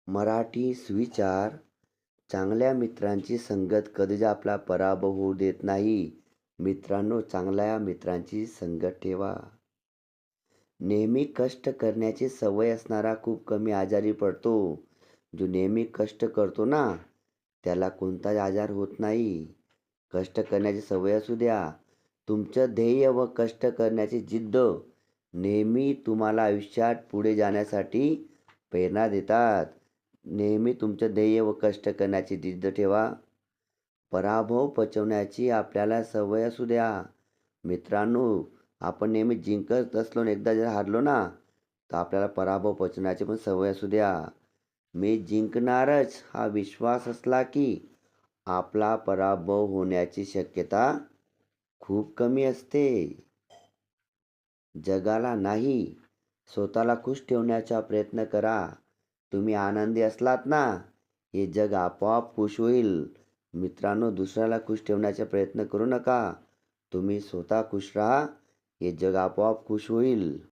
मराठी सुविचार. चांगल्या मित्रांची संगत कधीच आपला पराभव होऊ देत नाही. मित्रांनो, चांगल्या मित्रांची संगत ठेवा. नेहमी कष्ट करण्याची सवय असणारा खूप कमी आजारी पडतो. जो नेहमी कष्ट करतो ना, त्याला कोणताच आजार होत नाही. कष्ट करण्याची सवय असू द्या. तुमचं ध्येय व कष्ट करण्याची जिद्द नेहमी तुम्हाला आयुष्यात पुढे जाण्यासाठी प्रेरणा देतात. नेहमी तुमचं ध्येय व कष्ट करण्याची जिद्द ठेवा. पराभव पचवण्याची आपल्याला सवय असू द्या. मित्रांनो, आपण नेहमी जिंकत असलो आणि एकदा जर हारलो ना, तर आपल्याला पराभव पचवण्याची पण सवय असू द्या. मी जिंकणारच हा विश्वास असला की आपला पराभव होण्याची शक्यता खूप कमी असते. जगाला नाही, स्वतःला खुश ठेवण्याचा प्रयत्न करा. तुम्ही आनंदी असलात ना, हे जग आपोआप खुश होईल. मित्रांनो, दुसऱ्याला खुश ठेवण्याचा प्रयत्न करू नका. तुम्ही स्वतः खुश राहा, हे जग आपोआप खुश होईल.